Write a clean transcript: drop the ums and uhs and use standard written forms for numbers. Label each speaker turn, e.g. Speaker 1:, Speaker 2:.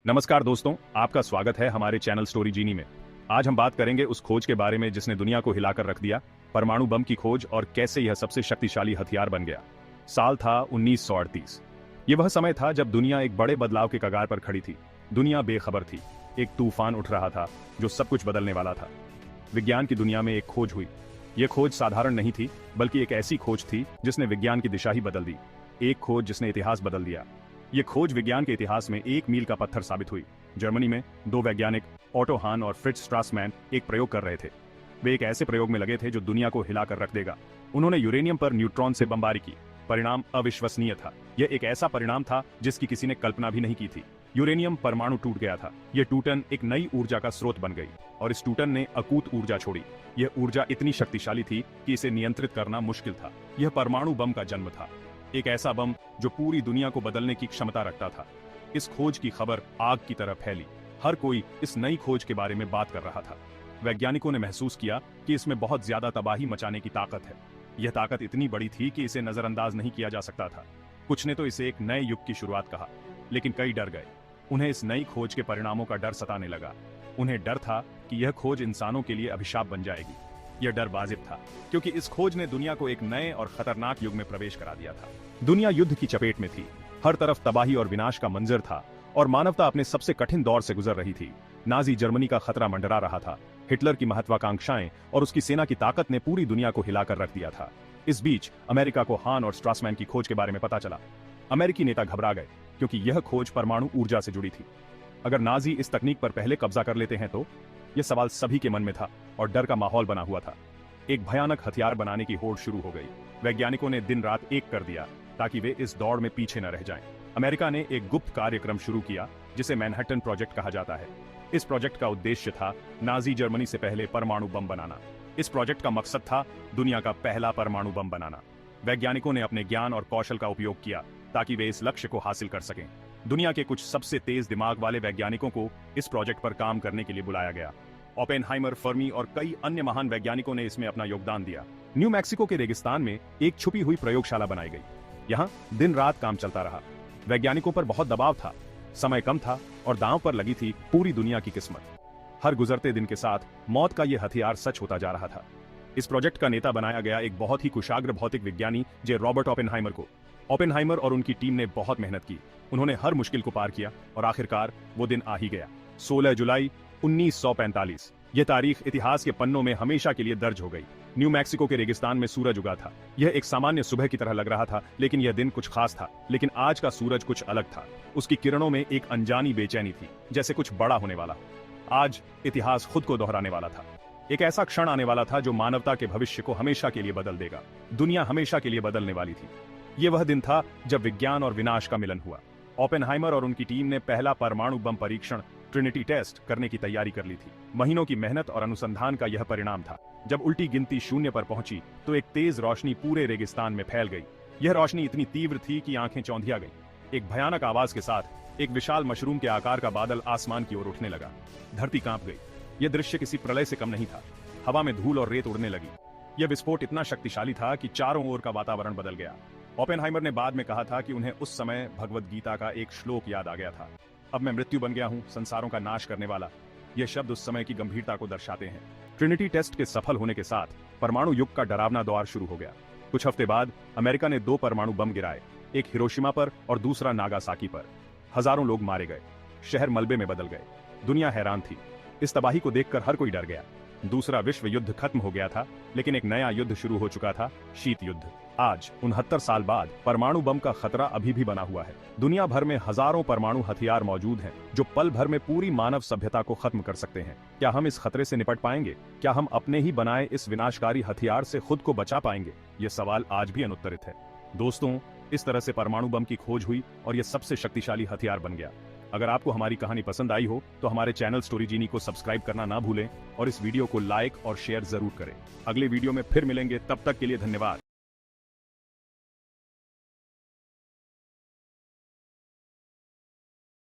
Speaker 1: नमस्कार दोस्तों, आपका स्वागत है हमारे चैनल स्टोरी जीनी में। आज हम बात करेंगे उस खोज के बारे में जिसने दुनिया को हिलाकर रख दिया, परमाणु बम की खोज और कैसे यह सबसे शक्तिशाली हथियार बन गया। साल था 1938। यह वह समय था जब दुनिया एक बड़े बदलाव के कगार पर खड़ी थी। दुनिया बेखबर थी। एक तूफान उठ रहा था जो सब कुछ बदलने वाला था। विज्ञान की दुनिया में एक खोज हुई। यह खोज साधारण नहीं थी, बल्कि एक ऐसी खोज थी जिसने विज्ञान की दिशा ही बदल दी। एक खोज जिसने इतिहास बदल दिया। ये खोज विज्ञान के इतिहास में एक मील का पत्थर साबित हुई। जर्मनी में दो वैज्ञानिक ऑटो हान और फ्रिट्ज स्ट्रासमैन एक प्रयोग कर रहे थे। वे एक ऐसे प्रयोग में लगे थे जो दुनिया को हिलाकर रख देगा। उन्होंने यूरेनियम पर न्यूट्रॉन से बमबारी की। परिणाम अविश्वसनीय था। यह एक ऐसा परिणाम था जिसकी किसी ने कल्पना भी नहीं की थी। यूरेनियम परमाणु टूट गया था। यह टूटन एक नई ऊर्जा का स्रोत बन गई और इस टूटन ने अकूत ऊर्जा छोड़ी। यह ऊर्जा इतनी शक्तिशाली थी कि इसे नियंत्रित करना मुश्किल था। यह परमाणु बम का जन्म था, एक ऐसा बम जो पूरी दुनिया को बदलने की क्षमता रखता था। इस खोज की खबर आग की तरह फैली। हर कोई इस नई खोज के बारे में बात कर रहा था। वैज्ञानिकों ने महसूस किया कि इसमें बहुत ज्यादा तबाही मचाने की ताकत है। यह ताकत इतनी बड़ी थी कि इसे नजरअंदाज नहीं किया जा सकता था। कुछ ने तो इसे एक नए युग की शुरुआत कहा, लेकिन कई डर गए। उन्हें इस नई खोज के परिणामों का डर सताने लगा। उन्हें डर था कि यह खोज इंसानों के लिए अभिशाप बन जाएगी। यह डर वाजिब था, क्योंकि इस खोज ने दुनिया को एक नए और खतरनाक युग में प्रवेश करा दिया था। दुनिया युद्ध की चपेट में थी। हर तरफ तबाही और विनाश का मंजर था और मानवता अपने सबसे कठिन दौर से गुजर रही थी। नाजी जर्मनी का खतरा मंडरा रहा था। हिटलर की महत्वाकांक्षाएं और उसकी सेना की ताकत ने पूरी दुनिया को हिलाकर रख दिया था। इस बीच अमेरिका को हान और स्ट्रासमैन की खोज के बारे में पता चला। अमेरिकी नेता घबरा गए, क्योंकि यह खोज परमाणु ऊर्जा से जुड़ी थी। अगर नाजी इस तकनीक पर पहले कब्जा कर लेते हैं तो? यह सवाल सभी के मन में था और डर का माहौल बना हुआ था। एक भयानक हथियार बनाने की होड़ शुरू हो गई। वैज्ञानिकों ने दिन रात एक कर दिया ताकि वे इस दौड़ में पीछे न रह जाएं। अमेरिका ने एक गुप्त कार्यक्रम शुरू किया जिसे मैनहट्टन प्रोजेक्ट कहा जाता है। इस प्रोजेक्ट का उद्देश्य था नाजी जर्मनी से पहले परमाणु बम बनाना। इस प्रोजेक्ट का मकसद था दुनिया का पहला परमाणु बम बनाना। वैज्ञानिकों ने अपने ज्ञान और कौशल का उपयोग किया ताकि वे इस लक्ष्य को हासिल कर सकें। दुनिया के कुछ सबसे तेज दिमाग वाले वैज्ञानिकों को इस प्रोजेक्ट पर काम करने के लिए बुलाया गया। ओपेनहाइमर, फर्मी और कई अन्य महान वैज्ञानिकों ने इसमें अपना योगदान दिया। न्यू मैक्सिको के रेगिस्तान में एक छुपी हुई प्रयोगशाला बनाई गई। यहाँ दिन रात काम चलता रहा। वैज्ञानिकों पर बहुत दबाव था, समय कम था और दांव पर लगी थी पूरी दुनिया की किस्मत। हर गुजरते दिन के साथ मौत का यह हथियार सच होता जा रहा था। इस प्रोजेक्ट का नेता बनाया गया एक बहुत ही कुशाग्र भौतिक विज्ञानी जे रॉबर्ट ओपेनहाइमर को। ओपेनहाइमर और उनकी टीम ने बहुत मेहनत की। उन्होंने हर मुश्किल को पार किया और आखिरकार वो दिन आ ही गया। 16 जुलाई 1945। यह तारीख इतिहास के पन्नों में हमेशा के लिए दर्ज हो गई। न्यू मैक्सिको के रेगिस्तान में सूरज उगा था। यह एक सामान्य सुबह की तरह लग रहा था, लेकिन यह दिन कुछ खास था। लेकिन आज का सूरज कुछ अलग था। उसकी किरणों में एक अनजानी बेचैनी थी, जैसे कुछ बड़ा होने वाला हो। आज इतिहास खुद को दोहराने वाला था। एक ऐसा क्षण आने वाला था जो मानवता के भविष्य को हमेशा के लिए बदल देगा। दुनिया हमेशा के लिए बदलने वाली थी। यह वह दिन था जब विज्ञान और विनाश का मिलन हुआ। ओपेनहाइमर और उनकी टीम ने पहला परमाणु बम परीक्षण ट्रिनिटी टेस्ट करने की तैयारी कर ली थी। महीनों की मेहनत और अनुसंधान का यह परिणाम था। जब उल्टी गिनती शून्य पर पहुंची तो एक तेज रोशनी पूरे रेगिस्तान में फैल गई। यह रोशनी इतनी तीव्र थी कि आंखें चौंधिया गईं। एक भयानक आवाज के साथ एक विशाल मशरूम के आकार का बादल आसमान की ओर उठने लगा। धरती कांप गई। यह दृश्य किसी प्रलय से कम नहीं था। हवा में धूल और रेत उड़ने लगी। यह विस्फोट इतना शक्तिशाली था कि चारों ओर का वातावरण बदल गया। ओपेनहाइमर ने बाद में कहा था कि उन्हें उस समय भगवद गीता का एक श्लोक याद आ गया था। अब मैं मृत्यु बन गया हूं, संसारों का नाश करने वाला। यह शब्द उस समय की गंभीरता को दर्शाते हैं। ट्रिनिटी टेस्ट के सफल होने के साथ परमाणु युग का डरावना दौर शुरू हो गया। कुछ हफ्ते बाद अमेरिका ने 2 परमाणु बम गिराए, एक हिरोशिमा पर और दूसरा नागासाकी पर। हजारों लोग मारे गए। शहर मलबे में बदल गए। दुनिया हैरान थी। इस तबाही को देखकर हर कोई डर गया। दूसरा विश्व युद्ध खत्म हो गया था, लेकिन एक नया युद्ध शुरू हो चुका था, शीत युद्ध। आज 69 साल बाद परमाणु बम का खतरा अभी भी बना हुआ है। दुनिया भर में हजारों परमाणु हथियार मौजूद हैं, जो पल भर में पूरी मानव सभ्यता को खत्म कर सकते हैं। क्या हम इस खतरे से निपट पाएंगे? क्या हम अपने ही बनाए इस विनाशकारी हथियार से खुद को बचा पाएंगे? ये सवाल आज भी अनुत्तरित है। दोस्तों, इस तरह से परमाणु बम की खोज हुई और यह सबसे शक्तिशाली हथियार बन गया। अगर आपको हमारी कहानी पसंद आई हो तो हमारे चैनल स्टोरी जीनी को सब्सक्राइब करना ना भूलें और इस वीडियो को लाइक और शेयर जरूर करें। अगले वीडियो में फिर मिलेंगे, तब तक के लिए धन्यवाद।